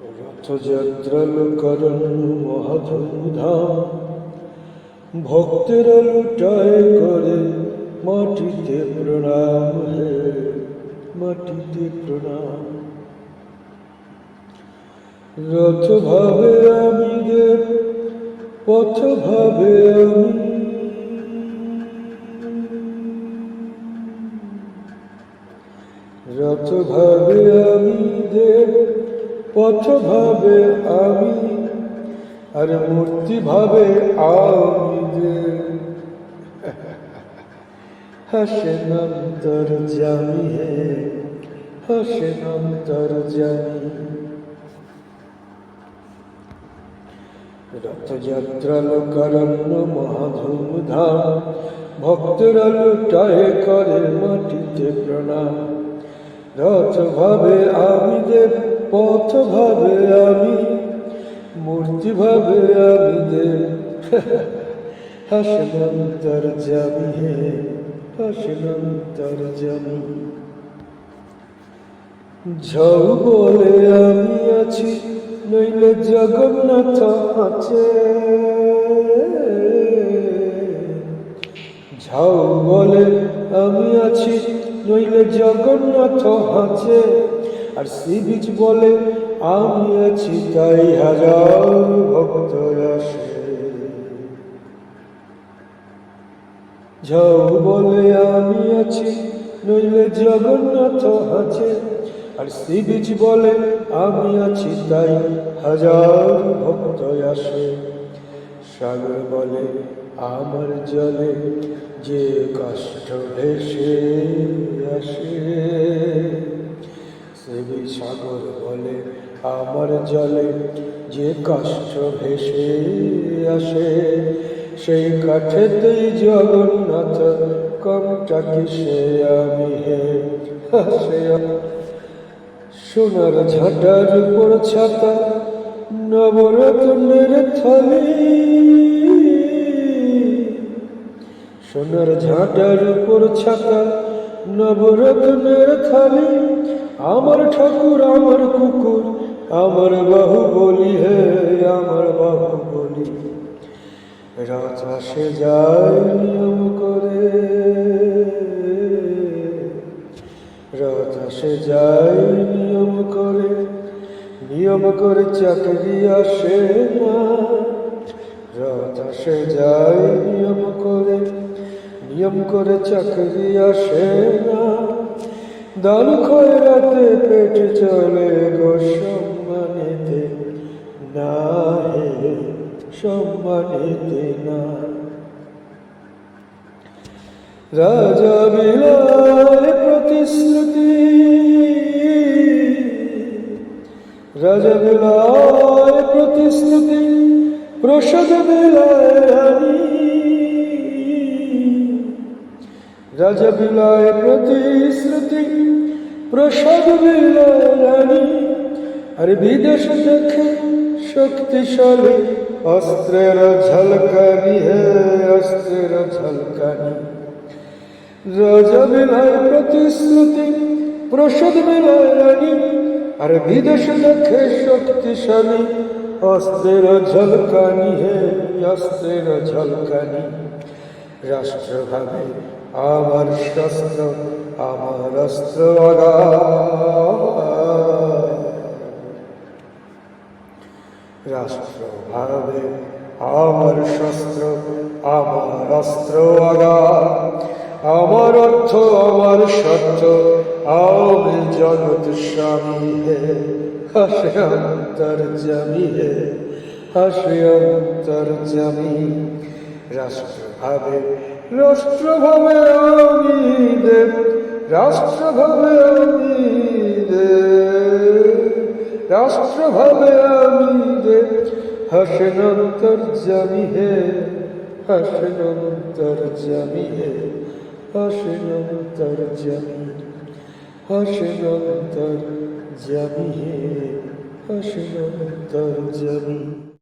রথযাত্রা লোকারণ্য মহাধুমধাম, ভক্তেরা লুটায় করে মাটিতে প্রণাম। হে মাটিতে প্রণাম। রথ ভাবে আমি দেব, পথ ভাবে আমি, রথ ভাবে আমি দেব, পথ ভাবে আমি, আর মূর্তি ভাবে আমি দেব। হাসেন অন্তর্যামী হে, হাসেন অন্তর্যামী। রথযাত্রা লোকারণ্য মহাধুমধাম, ভক্তরা লুটায় করে মাটিতে প্রণাম। রথ ভাবে আমি দেব, পথ ভাবে আমি, মূর্তি ভাবে আমি দেব। হাসেন অন্তর্যামী হে, হাসেন অন্তর্যামী। ঝাউ বলে আমি আছি, নইলে জগন্নাথ আছে। ঝাউ বলে আমি আছি, নইলে জগন্নাথ আছে। আর সি বিচ বলে আমি আছি, তাই হাজার ভক্ত আসে। ঝাউ বলে আমি আছি, নইলে জগন্নাথ আছে। আর সি বিচ বলে আমি আছি, তাই হাজার ভক্ত আসে। সাগর বলে আমার জলে যে কষ্ট ভেসে আসে। সেবি সাগর বলে আমার জলে যে কষ্ট ভেসে আসে। সেই কাঠেতেই জগন্নাথ, কমটা কিসে আমি হে। হাসে সোনার ঝাঁটার উপর ছাতা, নবরত্নের থালি। সোনার ঝাঁটার উপর ছাতা, নবরত্নের থালি। আমার ঠাকুর, আমার কুকুর, আমার বাহুবলী হে, আমার বাহুবলী। রথ আসে যায় নিয়ম করে, রথ আসে যায় নিয়ম করে, নিয়ম করে চাকরি আসে না। রথ আসে যায় নিয়ম করে, নিয়ম করে চাকরি আসে না। দান খয়রাতে পেট চলে গো, সম্মানিতে না হে, সম্মানিতে না। রাজা বিলায় প্রতিশ্রুতি, রাজা বিলায় প্রতিশ্রুতি, প্রসাদ বিলায় হানি। রাজা বিলায় প্রতিশ্রুতি, প্রসাদ বিলায় হানি। আর বিদেশ দেখে শক্তিশালী অস্ত্রের ঝলকানি হে, অস্ত্রের ঝলকানি। রাজা বিলায় প্রতিশ্রুতি, প্রসাদ বিলায় হানি। আর বিদেশ দেখে শক্তিশালী অস্ত্রের ঝলকানি হে, অস্ত্রের ঝলকানি। রাষ্ট্র ভাবে আমার শস্ত্র, আমার অস্ত্র আগায়। রাষ্ট্র ভাবে আমার শস্ত্র, আমার অস্ত্র আগায়। আমার অর্থ, আমার সত্য, আমি জগৎ স্বামী হে। হাসে অন্তর্যামী হে, হাসে অন্তর্যামী। রাষ্ট্র ভাবে, রাষ্ট্র ভাবে আমি দেব, রাষ্ট্র ভাবে আমি দেব, রাষ্ট্র ভাবে আমি দেব। হাসেন অন্তর্যামী হে, হাসেন অন্তর্যামী হে, হাসেন অন্তর্যামী, হাসেন অন্তর্যামী হে, হাসেন অন্তর্যামী।